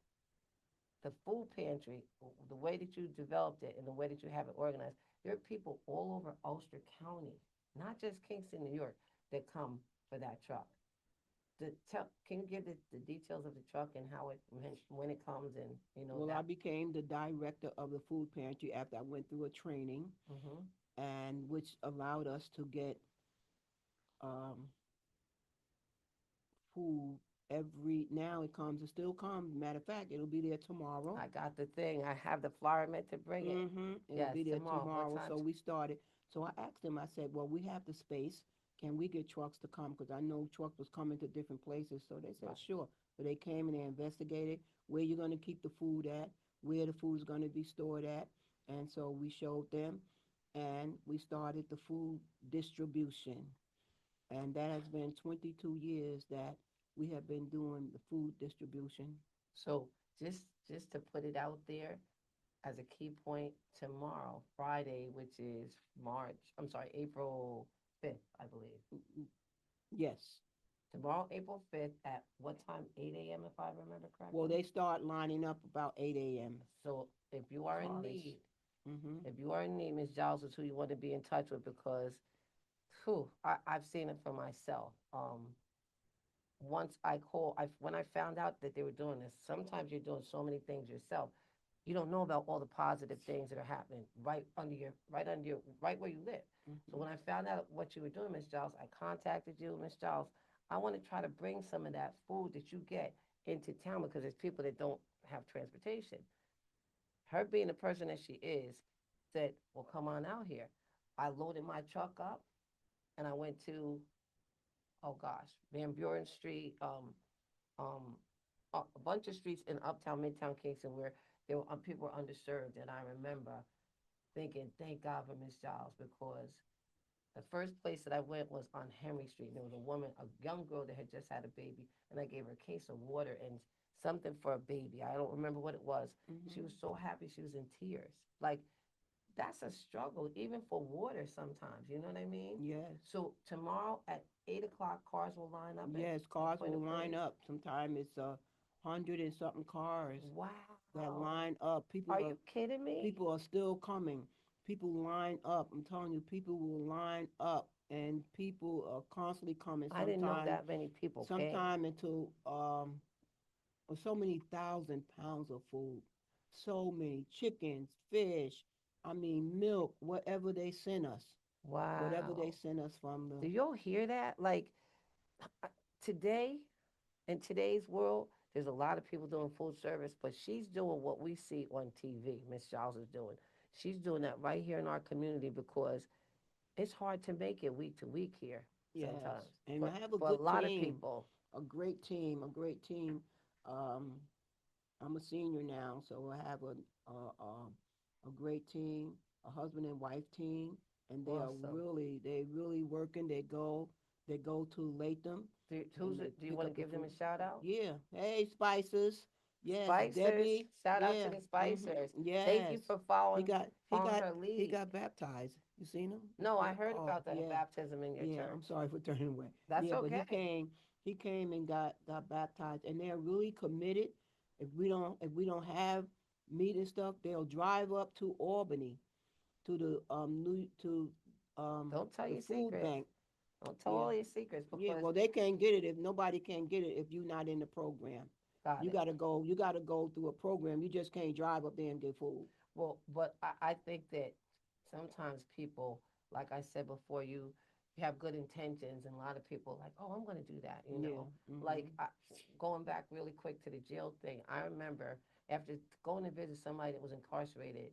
the food pantry, the way that you developed it and the way that you have it organized, there are people all over Ulster County, not just Kingston, New York, that come for that truck. Can you give the details of the truck and how when it comes and Well, I that? became the director of the food pantry after I went through a training, Mm-hmm. and which allowed us to get, um, food every now it comes. It still comes. Matter of fact, it'll be there tomorrow. I got the thing. I have the flyer meant to bring it. It'll Yes, be there tomorrow. What tomorrow. time? So we started. So I asked them. I said, "Well, we have the space. Can we get trucks to come? Because I know trucks was coming to different places." So they said, Right. "Sure." So they came and they investigated where you're going to keep the food at, where the food's going to be stored at, and so we showed them, and we started the food distribution. And that has been 22 years that we have been doing the food distribution. So just to put it out there as a key point, tomorrow, Friday, which is March. I'm sorry, April 5th, I believe. Mm, mm. Yes. Tomorrow, April 5th, at what time? 8 a.m., if I remember Well, correctly. they start lining up about 8 a.m. So if you are in Cars. need, Mm-hmm. if you are in need, Ms. Giles is who you want to be in touch with because, whew, I've seen it for myself. Once when I found out that they were doing this, sometimes you're doing so many things yourself, you don't know about all the positive things that are happening right where you live. So Mm-hmm. when I found out what you were doing, Miss Giles, I contacted you, Miss Giles. I want to try to bring some of that food that you get into town because there's people that don't have transportation. Her being the person that she is, said, "Well, come on out here." I loaded my truck up and I went to, oh gosh, Van Buren Street, um, a bunch of streets in Uptown, Midtown Kingston where people were underserved. And I remember thinking, thank God for Miss Giles because the first place that I went was on Henry Street. And there was a woman, a young girl that had just had a baby, and I gave her a case of water and something for a baby. I don't remember what it was. She Mm-hmm. was so happy, she was in tears. Like, that's a struggle, even for water sometimes. You know what I mean? Yes. So tomorrow at 8 o'clock, cars will line up at Yes, the cars point will of line praise. up. Sometimes it's 100 and something cars that Wow. line up. Are you kidding me? People are still coming. People line up. I'm telling you, people will line up, and people are constantly coming. I didn't know that many people came. Sometime into so many thousand pounds of food, so many chickens, fish. I mean, milk, whatever they Wow. send us from Do the. you hear that? Like today, in today's world, there's a lot of people doing food service, but she's doing what we see on TV. Miss Giles is doing. She's doing that right here in our community because it's hard to make it week to week here Yes, sometimes. and For I have a for a good lot of team, people. a great team, a great team. Um, I'm a senior now, so I have a great team, a husband and wife team, and Awesome. they really working. They go to Latham, and they Do you pick want to up the give them food. a shout out? Yeah, hey Spices, yes, Spicers. Debbie, Shout out to yeah, the Spicers. Thank yes. you for He got he following got her he lead. got baptized. You seen him? No, I Yeah. heard Oh, about that yeah. baptism in your Yeah, I'm church. sorry for turning away. That's Yeah, but okay. he came and got baptized, and they're really committed. If we don't have meat and stuff, they'll drive up to Albany to Don't tell the your food secrets. bank. Don't tell Yeah, all your secrets yeah. because Well, they can't get it if nobody can get it if you're not in the program. got it. You gotta go through a program. You just can't drive up there and get food. Well, but I think that sometimes people, like I said before, you have good intentions, and a lot of people like, oh, I'm going to do that, you Yeah. know. Like Mhm. going back really quick to the jail thing, I remember after going to visit somebody that was incarcerated,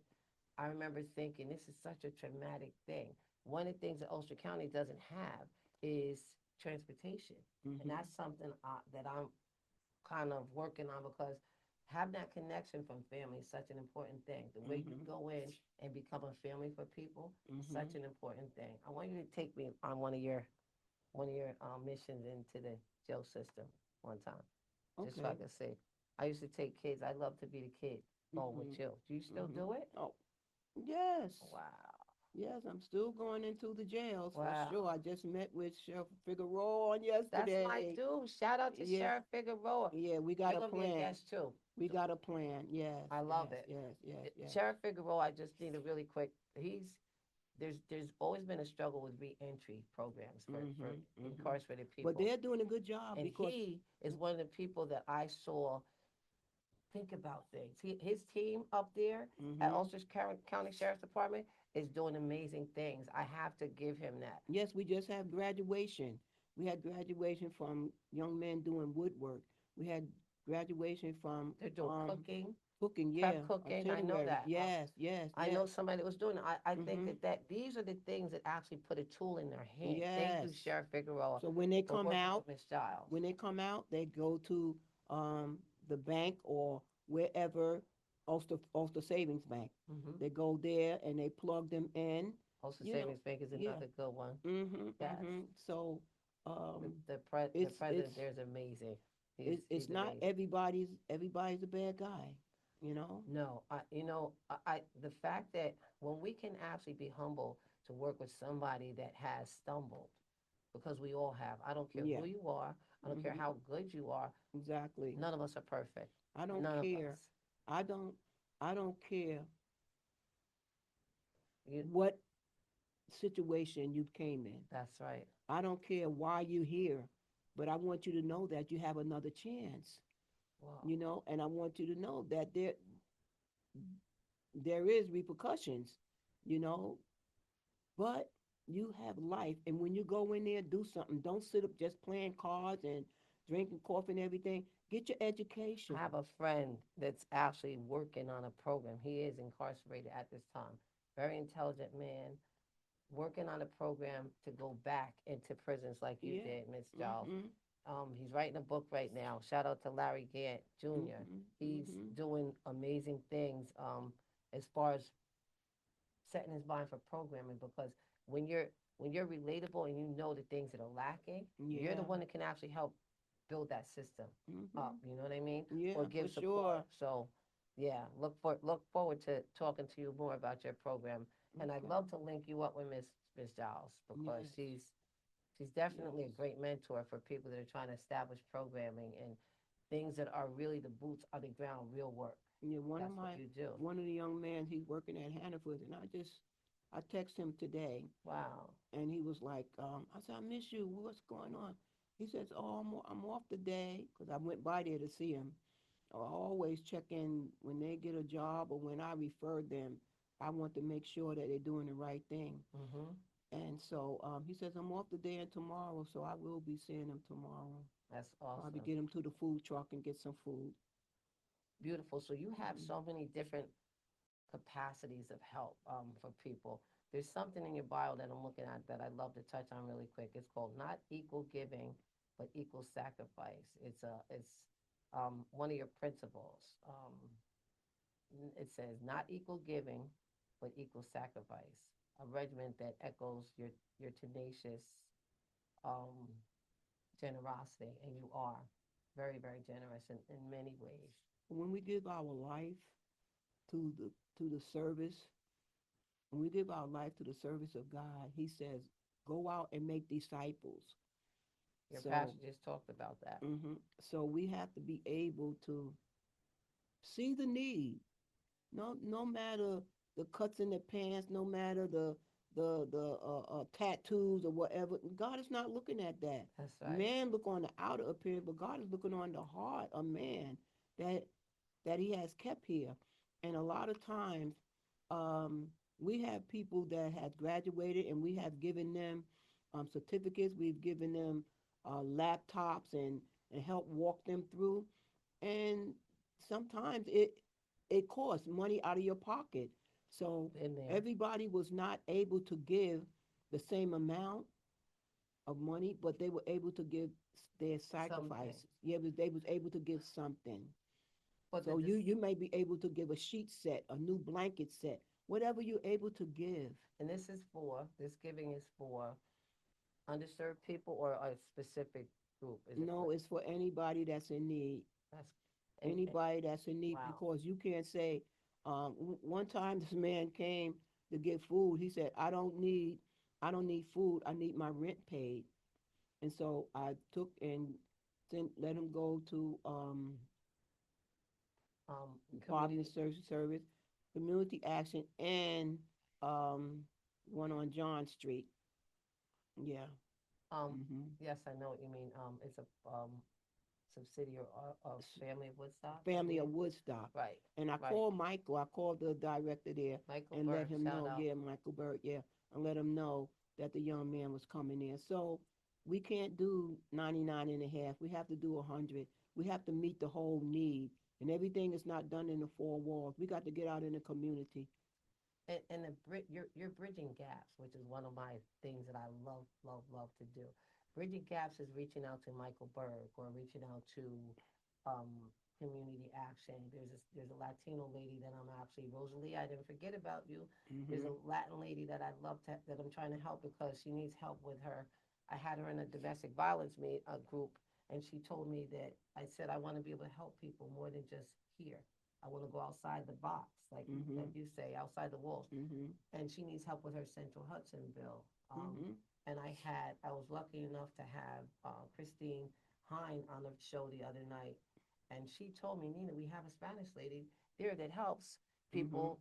I remember thinking this is such a traumatic thing. One of the things that Ulster County doesn't have is transportation, and Mhm. that's something that I'm kind of working on because having that connection from family is such an important thing. The way you Mhm. go in and become a family for people is such Mhm. an important thing. I want you to take me on one of your missions into the jail system one time, just so I Okay. can see. I used to take kids. I love to be the kid going with Mhm. you. Do you still Mhm. do it? Oh, yes. Wow, Yes, I'm still going into the jails for wow. sure. I just met with Chef Figueroa on That's my yesterday. dude. Shout out to Yeah, Sheriff Figueroa. yeah, we got You're a gonna be a plan. guest too. We got a plan. Yes, I love yes, it. yes, yes, yes. Sheriff Figueroa, I just need a really quick. There's always been a struggle with reentry programs for Mhm, mhm. incarcerated But people, they're doing a good job and because he is one of the people that I saw think about things. His team up there at mhm. Ulster County Sheriff's Department is doing amazing things. I have to give him that. Yes, we just have graduation. We had graduation from young men doing woodwork. We had graduation from They're doing cooking, cooking, prep yeah, cooking. I know itinerary. that. Yes, yes, I yes. know somebody that was doing it. I think Mhm. that these are the things that actually put a tool in their hand. Thank you, Yes. Sheriff Figueroa, So when they for come working out, with Miss Giles. they go to the bank or wherever Ulster Savings Bank. Hmm. They go there and they plug them in. Also, You know, Savings Bank is yeah. another good one. Mhm, Yes, mhm. So um, the it's president there is amazing. it's He's not amazing. everybody's a bad guy. You know. No, the fact that when we can actually be humble to work with somebody that has stumbled, because we all have. I don't care Yeah. who you are. I don't care Hmm. how good you are. Exactly. None of us are perfect. I don't None of us. care. I don't. I don't care You. what situation you came in. That's right. I don't care why you're here, but I want you to know that you have another chance. Well, And I want you to know that there is repercussions, you know, but you have life. And when you go in there, do something. Don't sit up just playing cards and drinking coffee and everything. Get your I education. have a friend that's actually working on a program. He is incarcerated at this time. Very intelligent man, working on a program to go back into prisons like you Yeah. did, Miss Giles. Mhm. He's writing a book right now. Shout out to Larry Gant Jr. Mhm. He's Mhm. doing amazing things as far as setting his mind for programming because when you're when you're relatable and you know the things that are lacking, you're the Yeah. one that can actually help build that system up. Mhm. You know what I mean? Or Yeah, for give support. sure. So, yeah, look forward to talking to you more about your program. And I'd Okay. love to link you up with Miss Giles because Yes. she's definitely a Yes. great mentor for people that are trying to establish programming and things that are really the boots on the ground, real work. Yeah, That's what you do. one of the young men, he's working at Hannaford, and I text him today, Wow. and he was like, I said, I miss you. What's going on? He says, oh, I'm off today because I went by there to see him. I always check in when they get a job or when I refer them. I want to make sure that they're doing the right thing. Mhm. And so he says, I'm off today and tomorrow, so I will be seeing him tomorrow. That's Probably awesome. get him to the food truck and get some food. Beautiful. So you have Mm-hmm. so many different capacities of help for people. There's something in your bio that I'm looking at that I'd love to touch on really quick. It's called not equal giving, but equal sacrifice. It's one of your principles. It says not equal giving, but equal sacrifice. A regimen that echoes your tenacious um, generosity, and you are very generous in many ways. When we give our life to the service, when we give our life to the service of God, He says, "Go out and make disciples." Your So, pastor just talked about that. so we have to be able to see the need. No matter the cuts in the pants, no matter the tattoos or whatever. God is not looking at that. That's right. Man look on the outer appearance, but God is looking on the heart of man that that He has kept here. And a lot of times, um, we have people that have graduated, and we have given them certificates. We've given them laptops and help walk them through. And sometimes it costs money out of your pocket. So In there. everybody was not able to give the same amount of money, but they were able to give their Something. sacrifices. Yeah, they was able to give something. But So you may be able to give a sheet set, a new blanket set, whatever you're able to give. and this giving is for underserved people or a specific group. Is it for No, it's for anybody that's in need. that's and Anybody that's in need, wow. because you can't say. One time this man came to get food. He said, I don't need food. I need my rent paid." And so I took and let him go to Department of Community Social Service, Community Action, and um, one on John Street. Yeah. um Hmm. yes, I know what you mean. It's a subsidiary of Family of Woodstock, I Family of believe. Woodstock. Right, And I right. called Michael. I called the director there Michael and let Berg, him shout know, out. yeah, Michael Bird, yeah, and let him know that the young man was coming in. So we can't do 99 and a half. We have to do 100. We have to meet the whole need. And everything is not done in the four walls. We got to get out in the community. And you're bridging gaps, which is one of my things that I love to do. Bridging gaps is reaching out to Michael Berg or reaching out to um, community action. There's a Latino lady that I'm actually Rosalie. I didn't forget about you. There's Hmm. a Latin lady that I love that I'm trying to help because she needs help with her. I had her in a domestic violence group, and she told me that I said I want to be able to help people more than just here. I want to go outside the box, like Hmm. you say, outside the walls. Hmm. And she needs help with her Central Hudson bill. Hmm. And I was lucky enough to have Christine Hein on the show the other night, and she told me, Nina, we have a Spanish lady there that helps Mhm. people,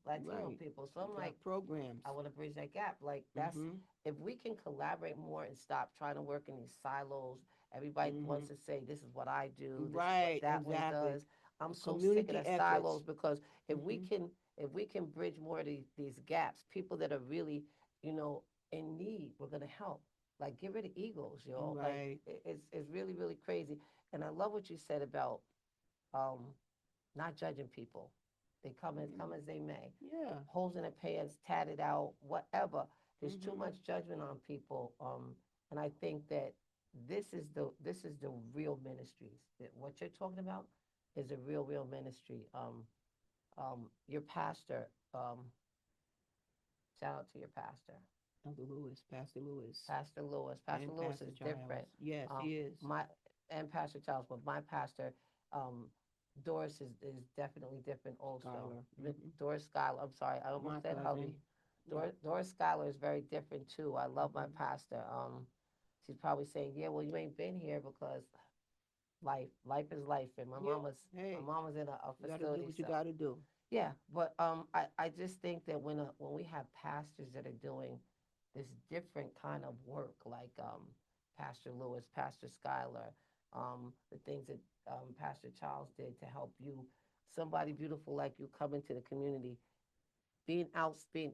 Latino Right. people. So I'm like, Got programs. I want to bridge that gap. Like that's Mhm. if we can collaborate more and stop trying to work in these silos. Everybody wants Mhm. to say this is what I do, this is what Right. that one Exactly. does. I'm so sick of Community the efforts. silos because Mhm. if we can bridge more of these gaps, people that are really you know in need, we're gonna help. Like get rid of egos, yo. Like Right. it's really crazy. And I love what you said about um not judging people. They come as they may. Yeah. Holes in their pants, tatted out, whatever. There's too Mhm. much judgment on people, and I think that this is the real ministries. That what you're talking about is a real ministry. Your pastor. Shout out to your pastor. Elder Lewis, Pastor Lewis, Pastor Lewis. Pastor and Lewis Pastor is different. Giles. Yes, Um, he is. my and Pastor Charles, but my pastor, um, Doris is definitely different also. Scholar. Mhm. Doris Schuyler. I'm sorry, I almost My said hubby. cousin. Yeah. Doris Schuyler is very different too. I love my Mhm. pastor. She's probably saying, yeah, well, you ain't been here because life is life, and Yeah. my Hey, mom was in a you got to do facility, what you so got to do. yeah, but I just think that when we have pastors that are doing this different kind of work, like Pastor Lewis, Pastor Schuyler, the things that Pastor Charles did to help you, somebody beautiful like you come into the community. Being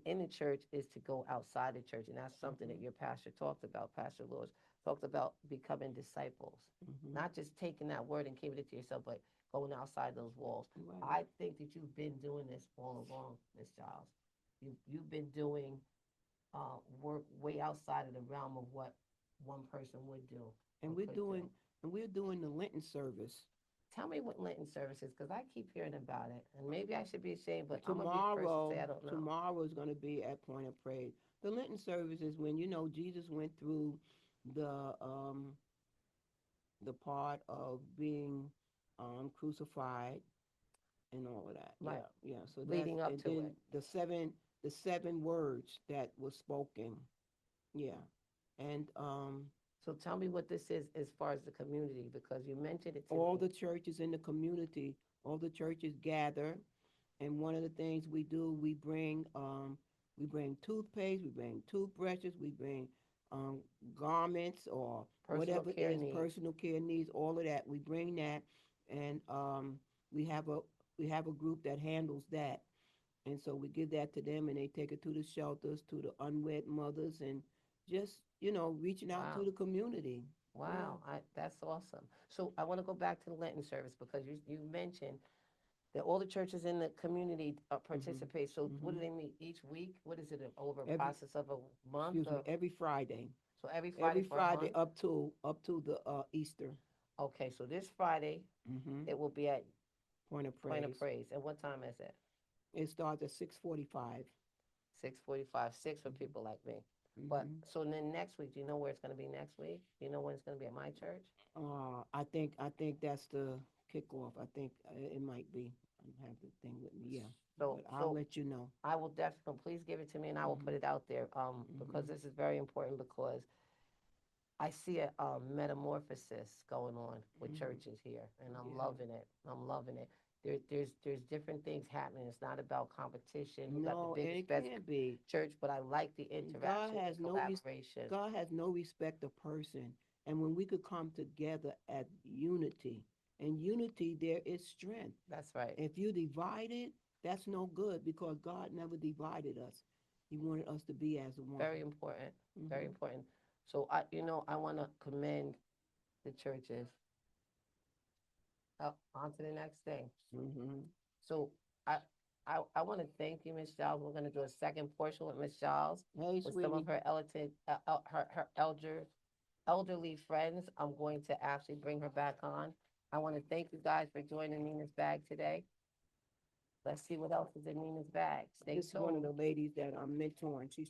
in the church is to go outside the church, and that's something that Mhm. your pastor talked about. Pastor Lewis talked about becoming disciples, Mhm. not just taking that word and keeping it to yourself, but going outside those walls. Right. I think that you've been doing this all along, Miss Giles. You've been doing work way outside of the realm of what one person would do or And we're could do. doing and we're doing the Lenten service Tell me what Lenten service is, because I keep hearing about it, and maybe I should be ashamed, but I'm gonna be the first to say tomorrow. I don't know. Tomorrow is going to be at Point of Praise. The Lenten service is when Jesus went through the um the part of being crucified and all of that. Right, Yeah, yeah. So that's leading up and to then it. the seven words that were spoken. Yeah, and So tell me what this is as far as the community, because you mentioned it to all me. the churches in the community, all the churches gather, and one of the things we do, we bring toothpaste, we bring toothbrushes, we bring um, garments or Personal whatever care is needs. personal care needs, all of that. We bring that, and we have a we have a group that handles that, and so we give that to them, and they take it to the shelters, to the unwed mothers, and just reaching out to Wow. the community. Yeah. Wow, that's awesome. So I want to go back to the Lenten service because you mentioned that all the churches in the community Mhm. participate. So what do Mhm. they meet each week? What is it over a Every process of a month? excuse me, Or, every Friday. so every Friday Every for a Friday month? up to the Easter. Okay, so this Friday Hmm. it will be at Point of Point of Praise. Praise. And what time is it? It starts at 6:45. 6:45, six for people like me. But Hmm. so then next week, do you know where it's going to be next week? Do you know when it's going to be at my church? I think that's the kickoff. I think it might be. I don't have the thing with me. Yeah, So but I'll so let you know. I will definitely, please give it to me and I will put Hmm. it out there because Hmm. this is very important because I see a metamorphosis going on with Hmm. churches here, and I'm Yeah. loving it. I'm loving it. There's different things happening. It's not about competition. Who got the No, and biggest, it best can't be. church? But I like the God interaction, the has no res- collaboration. God has no respect of person. And when we could come together at unity, and unity there is strength. That's right. If you divide it, that's no good because God never divided us. He wanted us to be as one. Very important. Very Mhm. important. So I want to commend the churches. On to the next thing. Mhm. So I I want to thank you, Miss Giles. We're going to do a second portion with Miss Giles Hey, with some of sweetie. her her elderly friends. I'm going to actually bring her back on. I want to thank you guys for joining Nina's bag today. Let's see what else is in Nina's bag. Stay This is one of tuned. the ladies that I'm mentoring. She's